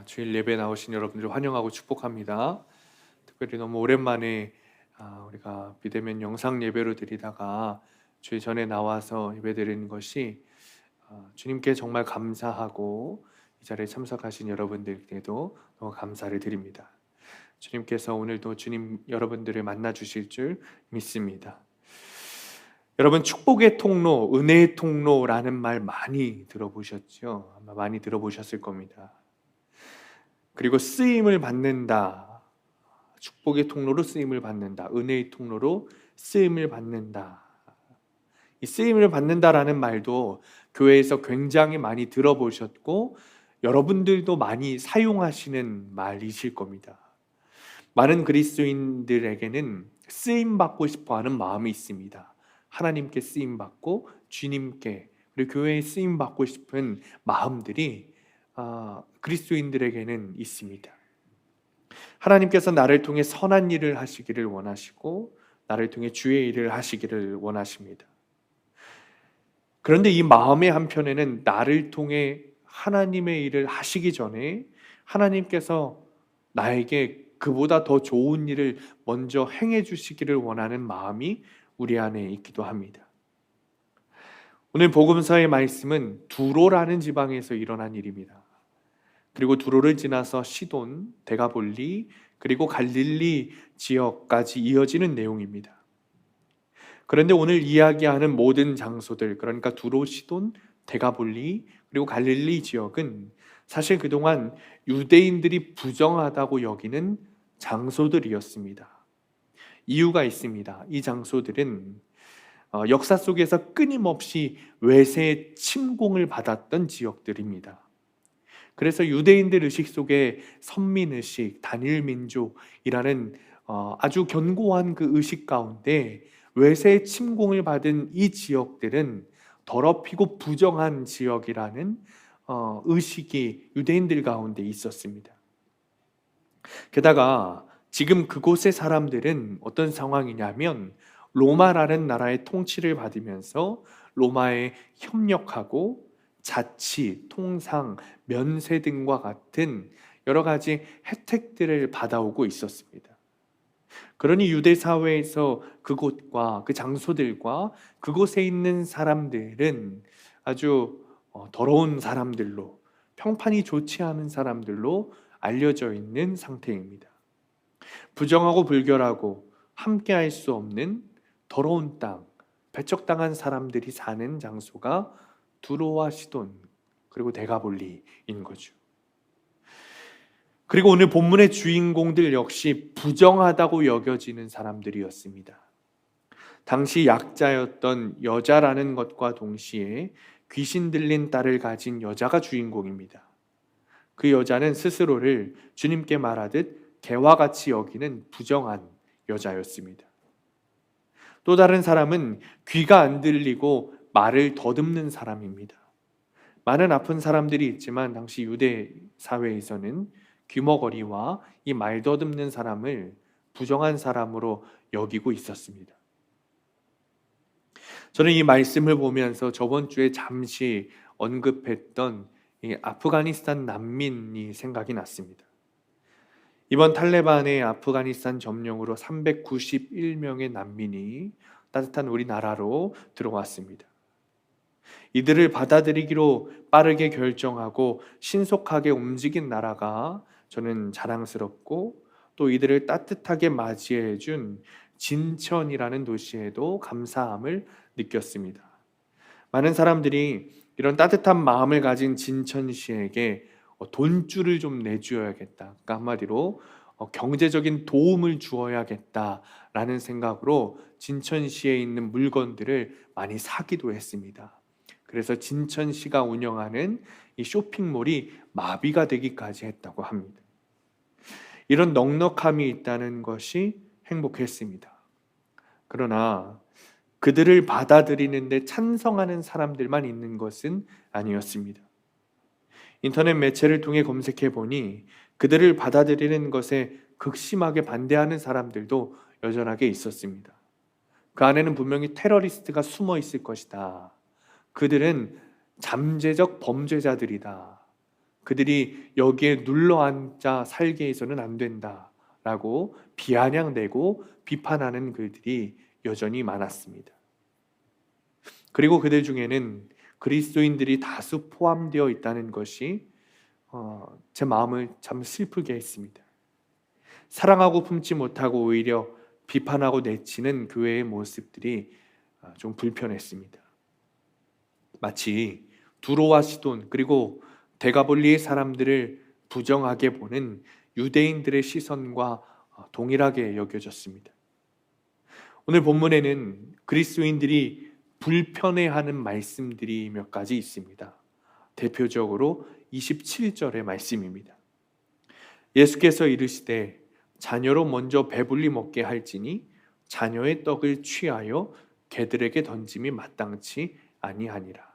주일 예배 나오신 여러분들 환영하고 축복합니다. 특별히 너무 오랜만에 우리가 비대면 영상 예배로 드리다가 주일 전에 나와서 예배 드리는 것이 주님께 정말 감사하고 이 자리에 참석하신 여러분들께도 너무 감사를 드립니다. 주님께서 오늘도 주님 여러분들을 만나 주실 줄 믿습니다. 여러분, 축복의 통로, 은혜의 통로라는 말 많이 들어보셨죠? 아마 많이 들어보셨을 겁니다. 그리고 쓰임을 받는다. 축복의 통로로 쓰임을 받는다. 은혜의 통로로 쓰임을 받는다. 이 쓰임을 받는다라는 말도 교회에서 굉장히 많이 들어보셨고 여러분들도 많이 사용하시는 말이실 겁니다. 많은 그리스도인들에게는 쓰임 받고 싶어 하는 마음이 있습니다. 하나님께 쓰임 받고 주님께 그리고 교회에 쓰임 받고 싶은 마음들이 그리스도인들에게는 있습니다. 하나님께서 나를 통해 선한 일을 하시기를 원하시고 나를 통해 주의 일을 하시기를 원하십니다. 그런데 이 마음의 한편에는 나를 통해 하나님의 일을 하시기 전에 하나님께서 나에게 그보다 더 좋은 일을 먼저 행해 주시기를 원하는 마음이 우리 안에 있기도 합니다. 오늘 복음서의 말씀은 두로라는 지방에서 일어난 일입니다. 그리고 두로를 지나서 시돈, 데가볼리, 그리고 갈릴리 지역까지 이어지는 내용입니다. 그런데 오늘 이야기하는 모든 장소들, 그러니까 두로, 시돈, 데가볼리, 그리고 갈릴리 지역은 사실 그동안 유대인들이 부정하다고 여기는 장소들이었습니다. 이유가 있습니다. 이 장소들은 역사 속에서 끊임없이 외세의 침공을 받았던 지역들입니다. 그래서 유대인들 의식 속에 선민의식, 단일민족이라는 아주 견고한 그 의식 가운데 외세의 침공을 받은 이 지역들은 더럽히고 부정한 지역이라는 의식이 유대인들 가운데 있었습니다. 게다가 지금 그곳의 사람들은 어떤 상황이냐면 로마라는 나라의 통치를 받으면서 로마에 협력하고 자치, 통상, 면세 등과 같은 여러 가지 혜택들을 받아오고 있었습니다. 그러니 유대 사회에서 그곳과 그 장소들과 그곳에 있는 사람들은 아주 더러운 사람들로, 평판이 좋지 않은 사람들로 알려져 있는 상태입니다. 부정하고 불결하고 함께할 수 없는 더러운 땅, 배척당한 사람들이 사는 장소가 두로와 시돈 그리고 데가볼리인 거죠. 그리고 오늘 본문의 주인공들 역시 부정하다고 여겨지는 사람들이었습니다. 당시 약자였던 여자라는 것과 동시에 귀신 들린 딸을 가진 여자가 주인공입니다. 그 여자는 스스로를 주님께 말하듯 개와 같이 여기는 부정한 여자였습니다. 또 다른 사람은 귀가 안 들리고 말을 더듬는 사람입니다. 많은 아픈 사람들이 있지만 당시 유대 사회에서는 귀머거리와 이 말 더듬는 사람을 부정한 사람으로 여기고 있었습니다. 저는 이 말씀을 보면서 저번 주에 잠시 언급했던 이 아프가니스탄 난민이 생각이 났습니다. 이번 탈레반의 아프가니스탄 점령으로 391명의 난민이 따뜻한 우리나라로 들어왔습니다. 이들을 받아들이기로 빠르게 결정하고 신속하게 움직인 나라가 저는 자랑스럽고 또 이들을 따뜻하게 맞이해 준 진천이라는 도시에도 감사함을 느꼈습니다. 많은 사람들이 이런 따뜻한 마음을 가진 진천시에게 돈줄을 좀 내주어야겠다. 그러니까 한마디로 경제적인 도움을 주어야겠다라는 생각으로 진천시에 있는 물건들을 많이 사기도 했습니다. 그래서 진천시가 운영하는 이 쇼핑몰이 마비가 되기까지 했다고 합니다. 이런 넉넉함이 있다는 것이 행복했습니다. 그러나 그들을 받아들이는데 찬성하는 사람들만 있는 것은 아니었습니다. 인터넷 매체를 통해 검색해 보니 그들을 받아들이는 것에 극심하게 반대하는 사람들도 여전하게 있었습니다. 그 안에는 분명히 테러리스트가 숨어 있을 것이다. 그들은 잠재적 범죄자들이다. 그들이 여기에 눌러앉아 살게 해서는 안 된다라고 비아냥대고 비판하는 글들이 여전히 많았습니다. 그리고 그들 중에는 그리스도인들이 다수 포함되어 있다는 것이 제 마음을 참 슬프게 했습니다. 사랑하고 품지 못하고 오히려 비판하고 내치는 교회의 모습들이 좀 불편했습니다. 마치 두로와 시돈 그리고 데가볼리의 사람들을 부정하게 보는 유대인들의 시선과 동일하게 여겨졌습니다. 오늘 본문에는 그리스도인들이 불편해하는 말씀들이 몇 가지 있습니다. 대표적으로 27절의 말씀입니다. 예수께서 이르시되 자녀로 먼저 배불리 먹게 할지니 자녀의 떡을 취하여 개들에게 던짐이 마땅치 아니하니라.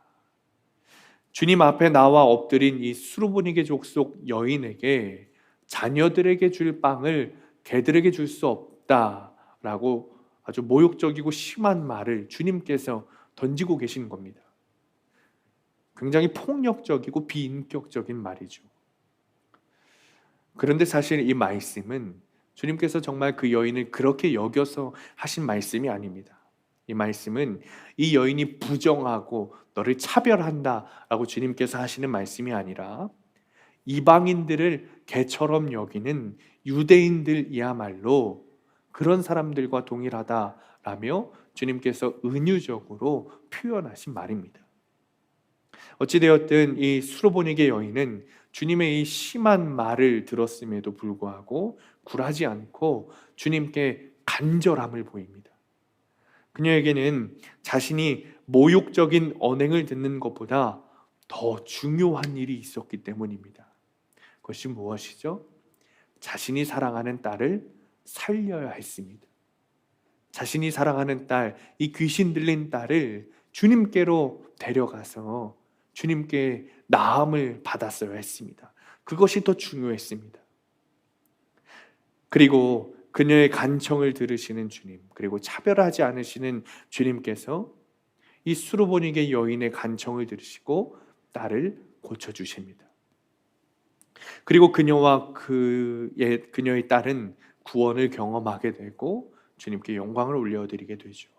주님 앞에 나와 엎드린 이 수르보니게 족속 여인에게 자녀들에게 줄 빵을 개들에게 줄 수 없다라고 아주 모욕적이고 심한 말을 주님께서 던지고 계신 겁니다. 굉장히 폭력적이고 비인격적인 말이죠. 그런데 사실 이 말씀은 주님께서 정말 그 여인을 그렇게 여겨서 하신 말씀이 아닙니다. 이 말씀은 이 여인이 부정하고 너를 차별한다라고 주님께서 하시는 말씀이 아니라 이방인들을 개처럼 여기는 유대인들이야말로 그런 사람들과 동일하다라며 주님께서 은유적으로 표현하신 말입니다. 어찌되었든 이 수로보니게 여인은 주님의 이 심한 말을 들었음에도 불구하고 굴하지 않고 주님께 간절함을 보입니다. 그녀에게는 자신이 모욕적인 언행을 듣는 것보다 더 중요한 일이 있었기 때문입니다. 그것이 무엇이죠? 자신이 사랑하는 딸을 살려야 했습니다. 자신이 사랑하는 딸, 이 귀신 들린 딸을 주님께로 데려가서 주님께 나음을 받았어야 했습니다. 그것이 더 중요했습니다. 그리고 그녀의 간청을 들으시는 주님, 그리고 차별하지 않으시는 주님께서 이 수르보니게 여인의 간청을 들으시고 딸을 고쳐주십니다. 그리고 그녀와 그녀의 딸은 구원을 경험하게 되고 주님께 영광을 올려드리게 되죠.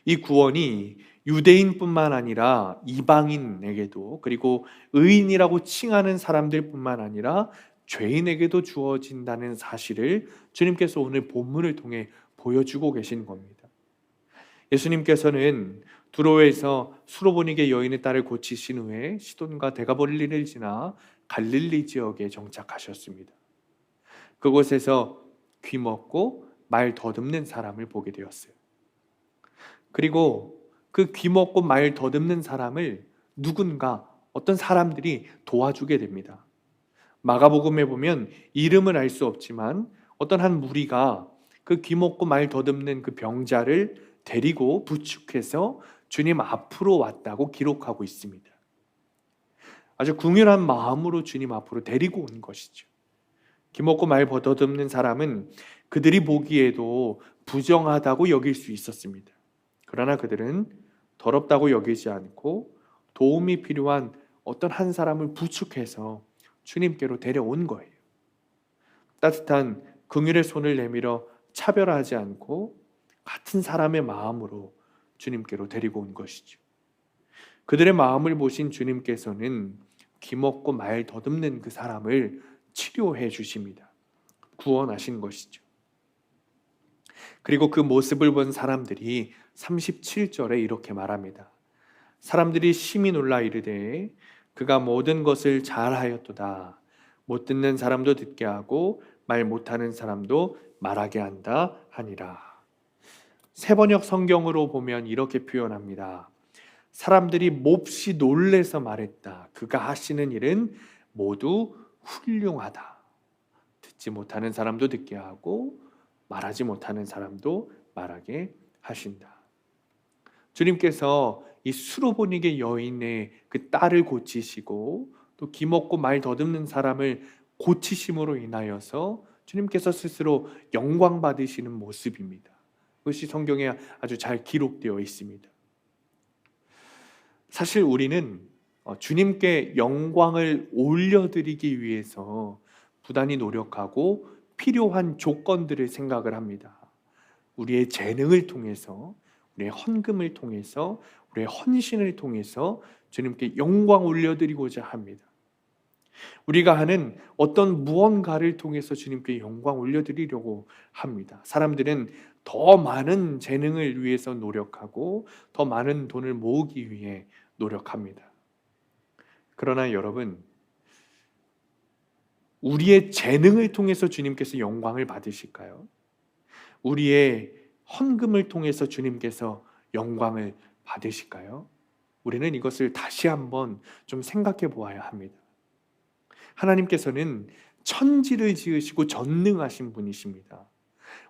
이 구원이 유대인뿐만 아니라 이방인에게도, 그리고 의인이라고 칭하는 사람들뿐만 아니라 죄인에게도 주어진다는 사실을 주님께서 오늘 본문을 통해 보여주고 계신 겁니다. 예수님께서는 두로에서 수로보니게 여인의 딸을 고치신 후에 시돈과 데가볼리를 지나 갈릴리 지역에 정착하셨습니다. 그곳에서 귀먹고 말 더듬는 사람을 보게 되었어요. 그리고 그 귀먹고 말 더듬는 사람을 누군가, 어떤 사람들이 도와주게 됩니다. 마가복음에 보면 이름을 알 수 없지만 어떤 한 무리가 그 귀먹고 말 더듬는 그 병자를 데리고 부축해서 주님 앞으로 왔다고 기록하고 있습니다. 아주 궁휼한 마음으로 주님 앞으로 데리고 온 것이죠. 귀먹고 말 더듬는 사람은 그들이 보기에도 부정하다고 여길 수 있었습니다. 그러나 그들은 더럽다고 여기지 않고 도움이 필요한 어떤 한 사람을 부축해서 주님께로 데려온 거예요. 따뜻한 긍휼의 손을 내밀어 차별하지 않고 같은 사람의 마음으로 주님께로 데리고 온 것이죠. 그들의 마음을 보신 주님께서는 귀먹고 말 더듬는 그 사람을 치료해 주십니다. 구원하신 것이죠. 그리고 그 모습을 본 사람들이 37절에 이렇게 말합니다. 사람들이 심히 놀라 이르되 그가 모든 것을 잘하였도다. 못 듣는 사람도 듣게 하고 말 못하는 사람도 말하게 한다 하니라. 세번역 성경으로 보면 이렇게 표현합니다. 사람들이 몹시 놀래서 말했다. 그가 하시는 일은 모두 훌륭하다. 듣지 못하는 사람도 듣게 하고 말하지 못하는 사람도 말하게 하신다. 주님께서 이 수로보니게 여인의 그 딸을 고치시고 또 귀먹고 말 더듬는 사람을 고치심으로 인하여서 주님께서 스스로 영광 받으시는 모습입니다. 그것이 성경에 아주 잘 기록되어 있습니다. 사실 우리는 주님께 영광을 올려드리기 위해서 부단히 노력하고 필요한 조건들을 생각을 합니다. 우리의 재능을 통해서, 우리의 헌금을 통해서, 우리의 헌신을 통해서 주님께 영광 올려드리고자 합니다. 우리가 하는 어떤 무언가를 통해서 주님께 영광 올려드리려고 합니다. 사람들은 더 많은 재능을 위해서 노력하고 더 많은 돈을 모으기 위해 노력합니다. 그러나 여러분, 우리의 재능을 통해서 주님께서 영광을 받으실까요? 우리의 헌금을 통해서 주님께서 영광을 받으실까요? 우리는 이것을 다시 한번 좀 생각해 보아야 합니다. 하나님께서는 천지를 지으시고 전능하신 분이십니다.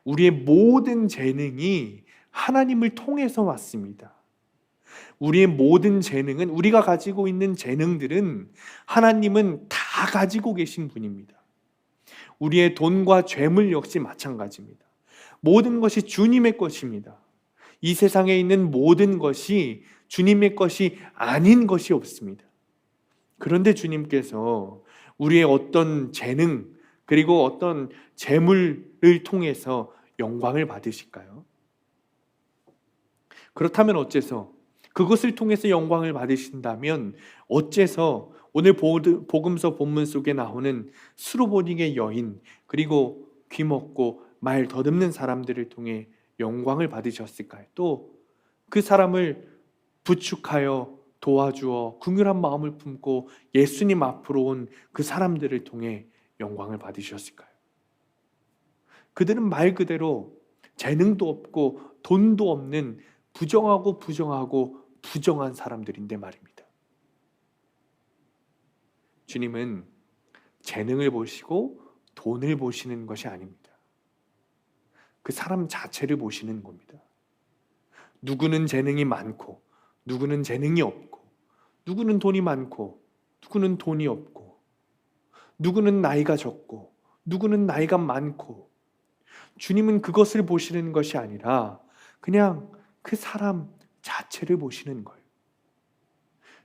우리의 모든 재능이 하나님을 통해서 왔습니다. 우리의 모든 재능은, 우리가 가지고 있는 재능들은 하나님은 다 가지고 계신 분입니다. 우리의 돈과 재물 역시 마찬가지입니다. 모든 것이 주님의 것입니다. 이 세상에 있는 모든 것이 주님의 것이 아닌 것이 없습니다. 그런데 주님께서 우리의 어떤 재능 그리고 어떤 재물을 통해서 영광을 받으실까요? 그렇다면 어째서, 그것을 통해서 영광을 받으신다면 어째서 오늘 복음서 본문 속에 나오는 수로보닉의 여인, 그리고 귀먹고 말 더듬는 사람들을 통해 영광을 받으셨을까요? 또 그 사람을 부축하여 도와주어 긍휼한 마음을 품고 예수님 앞으로 온 그 사람들을 통해 영광을 받으셨을까요? 그들은 말 그대로 재능도 없고 돈도 없는 부정하고 부정한 사람들인데 말입니다. 주님은 재능을 보시고 돈을 보시는 것이 아닙니다. 그 사람 자체를 보시는 겁니다. 누구는 재능이 많고 누구는 재능이 없고, 누구는 돈이 많고 누구는 돈이 없고, 누구는 나이가 적고 누구는 나이가 많고, 주님은 그것을 보시는 것이 아니라 그냥 그 사람 자체를 보시는 거예요.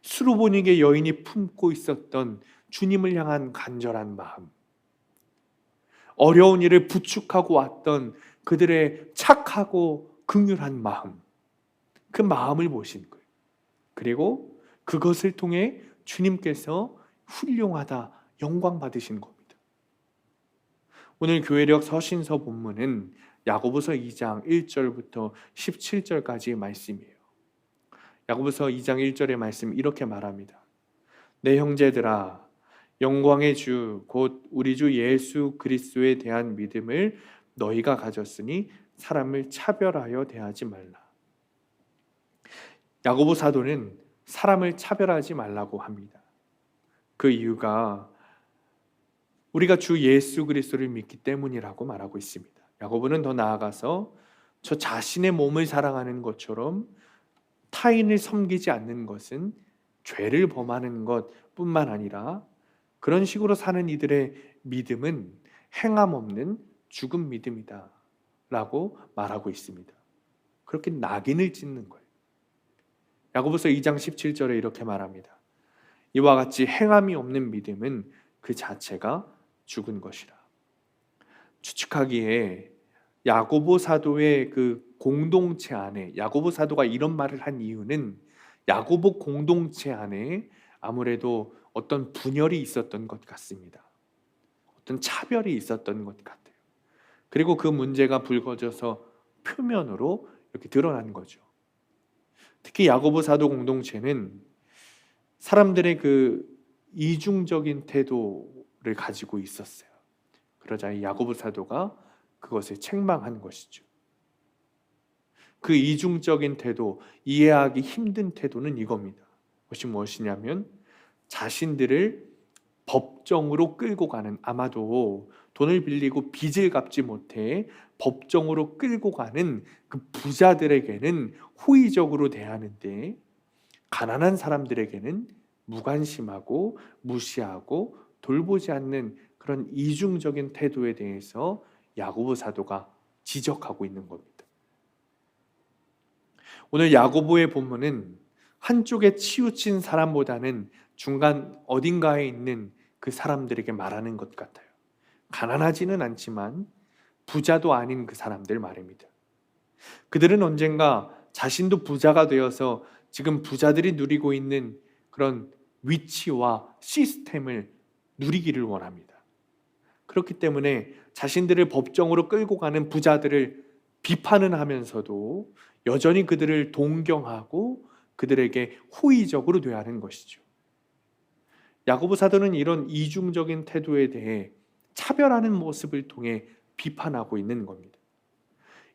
수로보닉의 여인이 품고 있었던 주님을 향한 간절한 마음, 어려운 일을 부축하고 왔던 그들의 착하고 긍휼한 마음, 그 마음을 보신 거예요. 그리고 그것을 통해 주님께서 훌륭하다, 영광 받으신 겁니다. 오늘 교회력 서신서 본문은 야고보서 2장 1절부터 17절까지의 말씀이에요. 야고보서 2장 1절의 말씀 이렇게 말합니다. 내 형제들아, 영광의 주 곧 우리 주 예수 그리스도에 대한 믿음을 너희가 가졌으니 사람을 차별하여 대하지 말라. 야고보 사도는 사람을 차별하지 말라고 합니다. 그 이유가 우리가 주 예수 그리스도를 믿기 때문이라고 말하고 있습니다. 야고보는 더 나아가서 저 자신의 몸을 사랑하는 것처럼 타인을 섬기지 않는 것은 죄를 범하는 것뿐만 아니라 그런 식으로 사는 이들의 믿음은 행함 없는 죽은 믿음이다 라고 말하고 있습니다. 그렇게 낙인을 찍는 거예요. 야고보서 2장 17절에 이렇게 말합니다. 이와 같이 행함이 없는 믿음은 그 자체가 죽은 것이라. 추측하기에 야고보 사도의 그 공동체 안에, 야고보 사도가 이런 말을 한 이유는 야고보 공동체 안에 아무래도 어떤 분열이 있었던 것 같습니다. 어떤 차별이 있었던 것 같아요. 그리고 그 문제가 불거져서 표면으로 이렇게 드러난 거죠. 특히 야고보 사도 공동체는 사람들의 그 이중적인 태도를 가지고 있었어요. 그러자 이 야고보 사도가 그것을 책망한 것이죠. 그 이중적인 태도, 이해하기 힘든 태도는 이겁니다. 그것이 무엇이냐면 자신들을 법정으로 끌고 가는, 아마도 돈을 빌리고 빚을 갚지 못해 법정으로 끌고 가는 그 부자들에게는 호의적으로 대하는데 가난한 사람들에게는 무관심하고 무시하고 돌보지 않는 그런 이중적인 태도에 대해서 야고보 사도가 지적하고 있는 겁니다. 오늘 야고보의 본문은 한쪽에 치우친 사람보다는 중간 어딘가에 있는 그 사람들에게 말하는 것 같아요. 가난하지는 않지만 부자도 아닌 그 사람들 말입니다. 그들은 언젠가 자신도 부자가 되어서 지금 부자들이 누리고 있는 그런 위치와 시스템을 누리기를 원합니다. 그렇기 때문에 자신들을 법정으로 끌고 가는 부자들을 비판은 하면서도 여전히 그들을 동경하고 그들에게 호의적으로 대하는 것이죠. 야고보 사도는 이런 이중적인 태도에 대해 차별하는 모습을 통해 비판하고 있는 겁니다.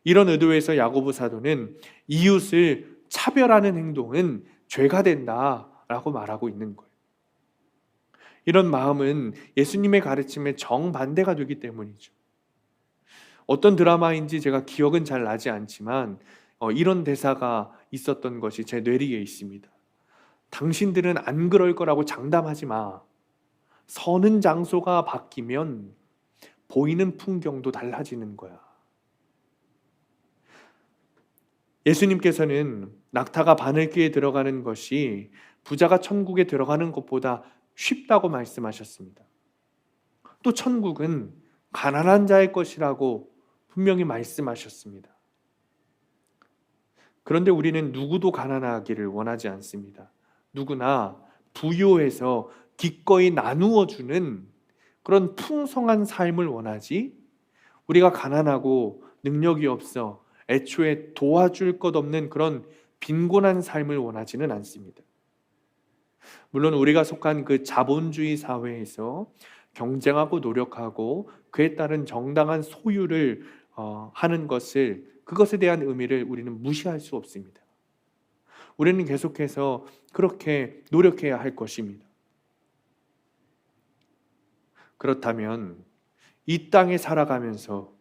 이런 의도에서 야고보 사도는 이웃을 차별하는 행동은 죄가 된다라고 말하고 있는 거예요. 이런 마음은 예수님의 가르침에 정반대가 되기 때문이죠. 어떤 드라마인지 제가 기억은 잘 나지 않지만 이런 대사가 있었던 것이 제 뇌리에 있습니다. 당신들은 안 그럴 거라고 장담하지 마. 서는 장소가 바뀌면 보이는 풍경도 달라지는 거야. 예수님께서는 낙타가 바늘귀에 들어가는 것이 부자가 천국에 들어가는 것보다 쉽다고 말씀하셨습니다. 또 천국은 가난한 자의 것이라고 분명히 말씀하셨습니다. 그런데 우리는 누구도 가난하기를 원하지 않습니다. 누구나 부요해서 기꺼이 나누어 주는 그런 풍성한 삶을 원하지, 우리가 가난하고 능력이 없어 애초에 도와줄 것 없는 그런 빈곤한 삶을 원하지는 않습니다. 물론 우리가 속한 그 자본주의 사회에서 경쟁하고 노력하고 그에 따른 정당한 소유를 하는 그것에 대한 의미를 우리는 무시할 수 없습니다. 우리는 계속해서 그렇게 노력해야 할 것입니다. 그렇다면 이 땅에 살아가면서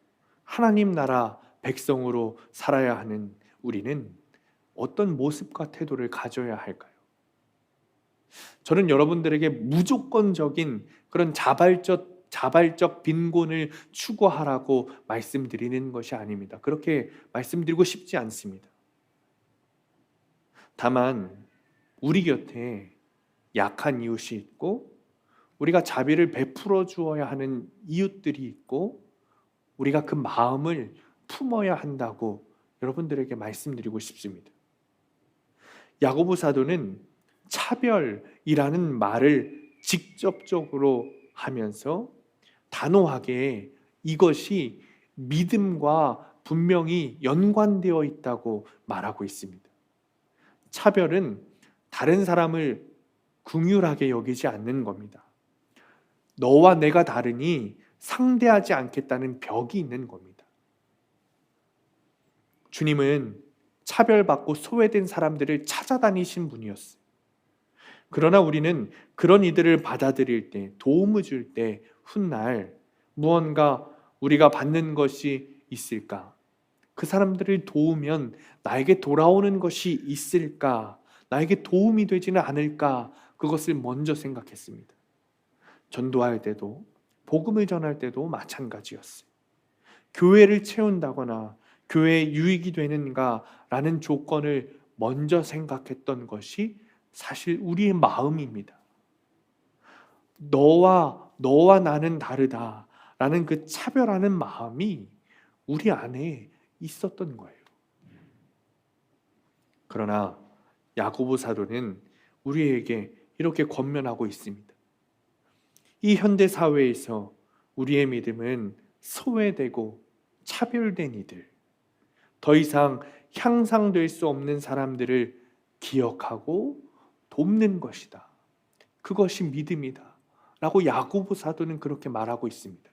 하나님 나라 백성으로 살아야 하는 우리는 어떤 모습과 태도를 가져야 할까요? 저는 여러분들에게 무조건적인 그런 자발적 빈곤을 추구하라고 말씀드리는 것이 아닙니다. 그렇게 말씀드리고 싶지 않습니다. 다만 우리 곁에 약한 이웃이 있고 우리가 자비를 베풀어 주어야 하는 이웃들이 있고 우리가 그 마음을 품어야 한다고 여러분들에게 말씀드리고 싶습니다. 야고보 사도는 차별이라는 말을 직접적으로 하면서 단호하게 이것이 믿음과 분명히 연관되어 있다고 말하고 있습니다. 차별은 다른 사람을 긍휼하게 여기지 않는 겁니다. 너와 내가 다르니 상대하지 않겠다는 벽이 있는 겁니다. 주님은 차별받고 소외된 사람들을 찾아다니신 분이었어요. 그러나 우리는 그런 이들을 받아들일 때, 도움을 줄 때 훗날 무언가 우리가 받는 것이 있을까? 그 사람들을 도우면 나에게 돌아오는 것이 있을까? 나에게 도움이 되지는 않을까? 그것을 먼저 생각했습니다. 전도할 때도 복음을 전할 때도 마찬가지였어요. 교회를 채운다거나 교회에 유익이 되는가라는 조건을 먼저 생각했던 것이 사실 우리의 마음입니다. 너와 나는 다르다라는 그 차별하는 마음이 우리 안에 있었던 거예요. 그러나 야고보 사도는 우리에게 이렇게 권면하고 있습니다. 이 현대 사회에서 우리의 믿음은 소외되고 차별된 이들, 더 이상 향상될 수 없는 사람들을 기억하고 돕는 것이다. 그것이 믿음이다. 라고 야고보 사도는 그렇게 말하고 있습니다.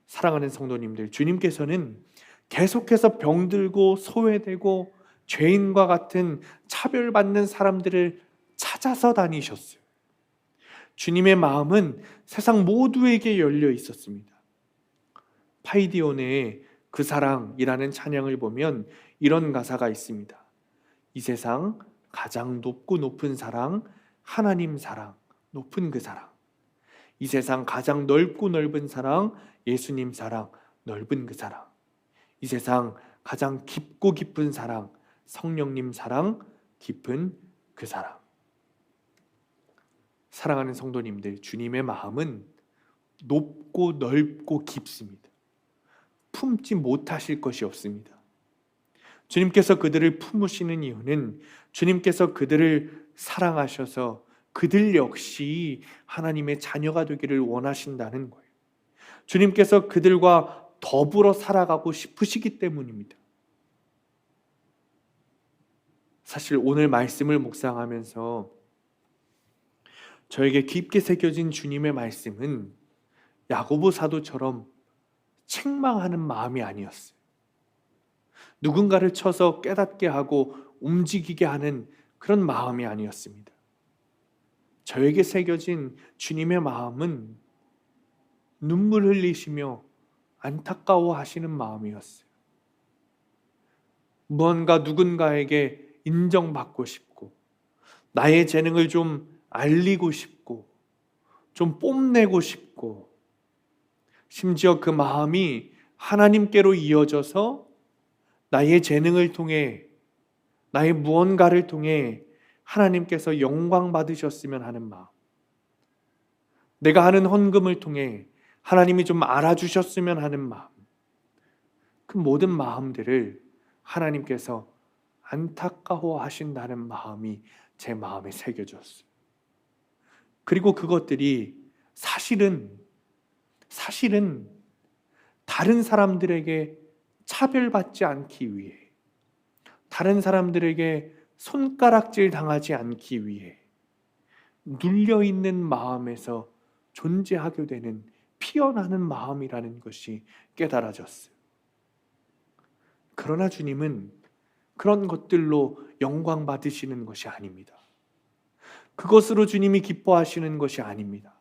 사랑하는 성도님들, 주님께서는 계속해서 병들고 소외되고 죄인과 같은 차별받는 사람들을 찾아서 다니셨어요. 주님의 마음은 세상 모두에게 열려 있었습니다. 파이디온의 그 사랑이라는 찬양을 보면 이런 가사가 있습니다. 이 세상 가장 높고 높은 사랑, 하나님 사랑, 높은 그 사랑. 이 세상 가장 넓고 넓은 사랑, 예수님 사랑, 넓은 그 사랑. 이 세상 가장 깊고 깊은 사랑, 성령님 사랑, 깊은 그 사랑. 사랑하는 성도님들, 주님의 마음은 높고 넓고 깊습니다. 품지 못하실 것이 없습니다. 주님께서 그들을 품으시는 이유는 주님께서 그들을 사랑하셔서 그들 역시 하나님의 자녀가 되기를 원하신다는 거예요. 주님께서 그들과 더불어 살아가고 싶으시기 때문입니다. 사실 오늘 말씀을 묵상하면서 저에게 깊게 새겨진 주님의 말씀은 야고보 사도처럼 책망하는 마음이 아니었어요. 누군가를 쳐서 깨닫게 하고 움직이게 하는 그런 마음이 아니었습니다. 저에게 새겨진 주님의 마음은 눈물 흘리시며 안타까워 하시는 마음이었어요. 무언가 누군가에게 인정받고 싶고, 나의 재능을 좀 알리고 싶고, 좀 뽐내고 싶고, 심지어 그 마음이 하나님께로 이어져서 나의 재능을 통해, 나의 무언가를 통해 하나님께서 영광 받으셨으면 하는 마음, 내가 하는 헌금을 통해 하나님이 좀 알아주셨으면 하는 마음, 그 모든 마음들을 하나님께서 안타까워 하신다는 마음이 제 마음에 새겨졌어요. 그리고 그것들이 사실은 다른 사람들에게 차별받지 않기 위해, 다른 사람들에게 손가락질 당하지 않기 위해 눌려있는 마음에서 존재하게 되는 피어나는 마음이라는 것이 깨달아졌어요. 그러나 주님은 그런 것들로 영광 받으시는 것이 아닙니다. 그것으로 주님이 기뻐하시는 것이 아닙니다.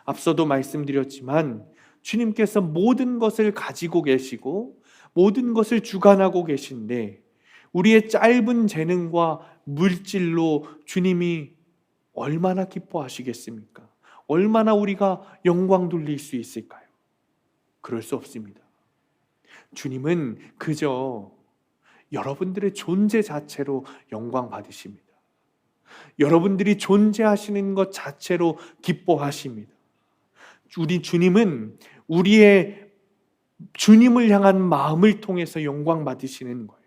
앞서도 말씀드렸지만 주님께서 모든 것을 가지고 계시고 모든 것을 주관하고 계신데, 우리의 짧은 재능과 물질로 주님이 얼마나 기뻐하시겠습니까? 얼마나 우리가 영광 돌릴 수 있을까요? 그럴 수 없습니다. 주님은 그저 여러분들의 존재 자체로 영광 받으십니다. 여러분들이 존재하시는 것 자체로 기뻐하십니다. 우리 주님은 우리의 주님을 향한 마음을 통해서 영광 받으시는 거예요.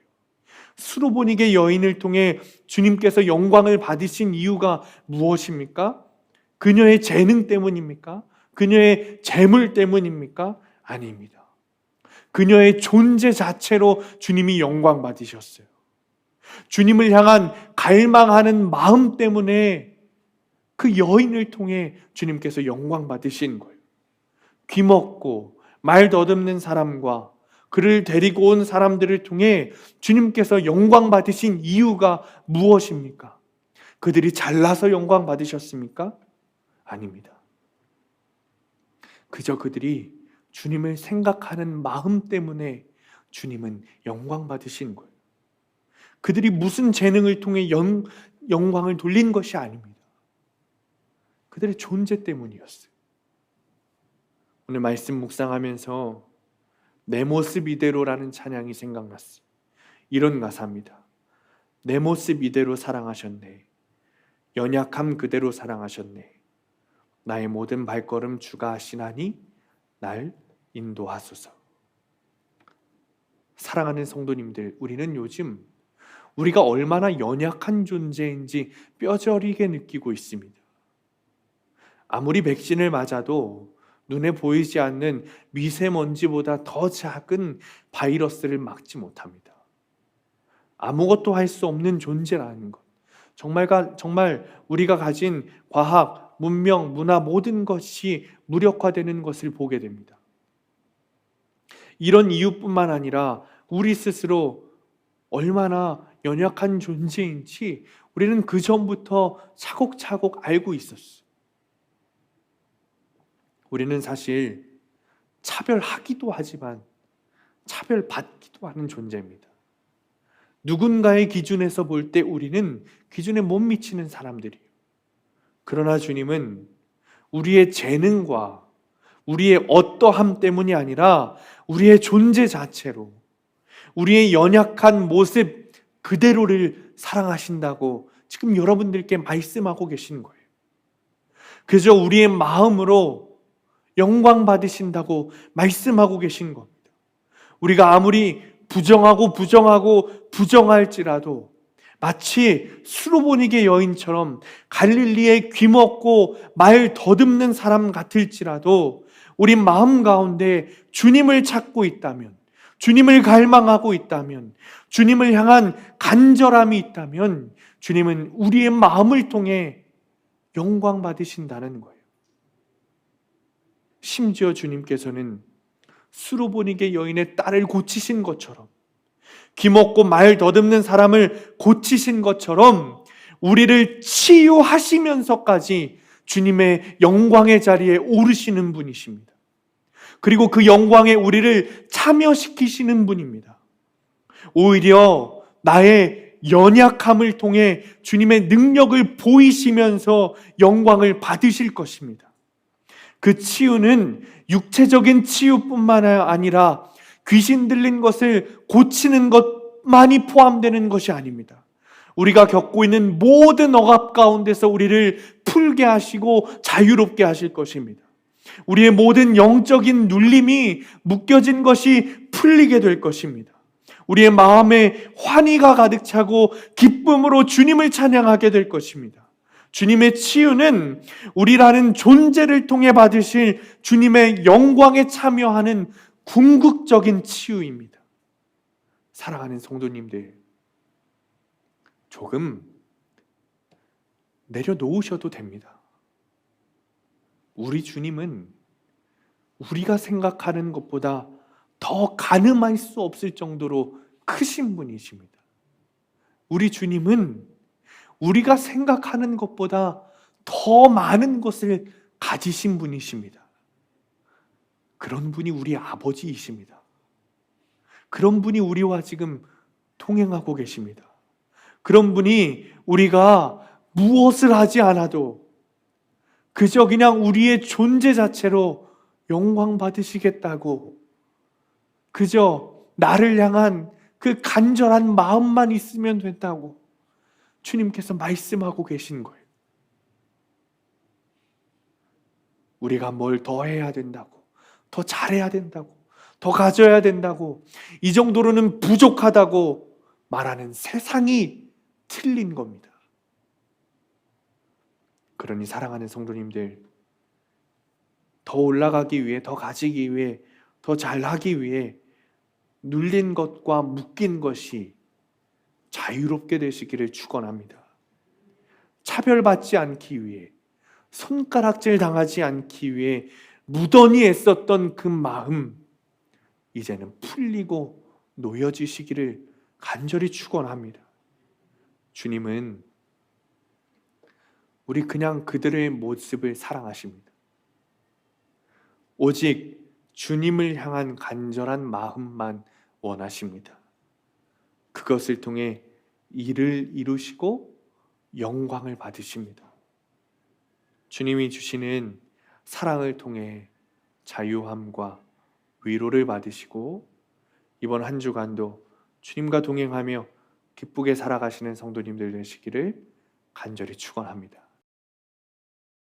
수로보니게 여인을 통해 주님께서 영광을 받으신 이유가 무엇입니까? 그녀의 재능 때문입니까? 그녀의 재물 때문입니까? 아닙니다. 그녀의 존재 자체로 주님이 영광 받으셨어요. 주님을 향한 갈망하는 마음 때문에 그 여인을 통해 주님께서 영광 받으신 거예요. 귀먹고 말 더듬는 사람과 그를 데리고 온 사람들을 통해 주님께서 영광 받으신 이유가 무엇입니까? 그들이 잘나서 영광 받으셨습니까? 아닙니다. 그저 그들이 주님을 생각하는 마음 때문에 주님은 영광 받으신 거예요. 그들이 무슨 재능을 통해 영광을 돌린 것이 아닙니다. 그들의 존재 때문이었어요. 오늘 말씀 묵상하면서 내 모습 이대로라는 찬양이 생각났어요. 이런 가사입니다. 내 모습 이대로 사랑하셨네. 연약함 그대로 사랑하셨네. 나의 모든 발걸음 주가 하시나니 날 인도하소서. 사랑하는 성도님들, 우리는 요즘 우리가 얼마나 연약한 존재인지 뼈저리게 느끼고 있습니다. 아무리 백신을 맞아도 눈에 보이지 않는 미세먼지보다 더 작은 바이러스를 막지 못합니다. 아무것도 할 수 없는 존재라는 것, 정말 우리가 가진 과학, 문명, 문화 모든 것이 무력화되는 것을 보게 됩니다. 이런 이유뿐만 아니라 우리 스스로 얼마나 연약한 존재인지 우리는 그 전부터 차곡차곡 알고 있었어요. 우리는 사실 차별하기도 하지만 차별받기도 하는 존재입니다. 누군가의 기준에서 볼 때 우리는 기준에 못 미치는 사람들이에요. 그러나 주님은 우리의 재능과 우리의 어떠함 때문이 아니라 우리의 존재 자체로 우리의 연약한 모습 그대로를 사랑하신다고 지금 여러분들께 말씀하고 계신 거예요. 그저 우리의 마음으로 영광 받으신다고 말씀하고 계신 겁니다. 우리가 아무리 부정할지라도 마치 수로보니게 여인처럼 갈릴리에 귀먹고 말 더듬는 사람 같을지라도 우리 마음 가운데 주님을 찾고 있다면, 주님을 갈망하고 있다면, 주님을 향한 간절함이 있다면 주님은 우리의 마음을 통해 영광 받으신다는 거예요. 심지어 주님께서는 수로보니게 여인의 딸을 고치신 것처럼, 귀먹고 말 더듬는 사람을 고치신 것처럼 우리를 치유하시면서까지 주님의 영광의 자리에 오르시는 분이십니다. 그리고 그 영광에 우리를 참여시키시는 분입니다. 오히려 나의 연약함을 통해 주님의 능력을 보이시면서 영광을 받으실 것입니다. 그 치유는 육체적인 치유뿐만 아니라 귀신 들린 것을 고치는 것만이 포함되는 것이 아닙니다. 우리가 겪고 있는 모든 억압 가운데서 우리를 풀게 하시고 자유롭게 하실 것입니다. 우리의 모든 영적인 눌림이 묶여진 것이 풀리게 될 것입니다. 우리의 마음에 환희가 가득 차고 기쁨으로 주님을 찬양하게 될 것입니다. 주님의 치유는 우리라는 존재를 통해 받으실 주님의 영광에 참여하는 궁극적인 치유입니다. 사랑하는 성도님들, 조금 내려놓으셔도 됩니다. 우리 주님은 우리가 생각하는 것보다 더 가늠할 수 없을 정도로 크신 분이십니다. 우리 주님은 우리가 생각하는 것보다 더 많은 것을 가지신 분이십니다. 그런 분이 우리 아버지이십니다. 그런 분이 우리와 지금 동행하고 계십니다. 그런 분이 우리가 무엇을 하지 않아도 그저 그냥 우리의 존재 자체로 영광 받으시겠다고, 그저 나를 향한 그 간절한 마음만 있으면 된다고 주님께서 말씀하고 계신 거예요. 우리가 뭘 더 해야 된다고, 더 잘해야 된다고, 더 가져야 된다고, 이 정도로는 부족하다고 말하는 세상이 틀린 겁니다. 그러니 사랑하는 성도님들, 더 올라가기 위해, 더 가지기 위해, 더 잘하기 위해 눌린 것과 묶인 것이 자유롭게 되시기를 축원합니다. 차별받지 않기 위해, 손가락질 당하지 않기 위해 무던히 애썼던 그 마음, 이제는 풀리고 놓여지시기를 간절히 축원합니다. 주님은 우리 그냥 그들의 모습을 사랑하십니다. 오직 주님을 향한 간절한 마음만 원하십니다. 그것을 통해 일을 이루시고 영광을 받으십니다. 주님이 주시는 사랑을 통해 자유함과 위로를 받으시고 이번 한 주간도 주님과 동행하며 기쁘게 살아가시는 성도님들 되시기를 간절히 축원합니다.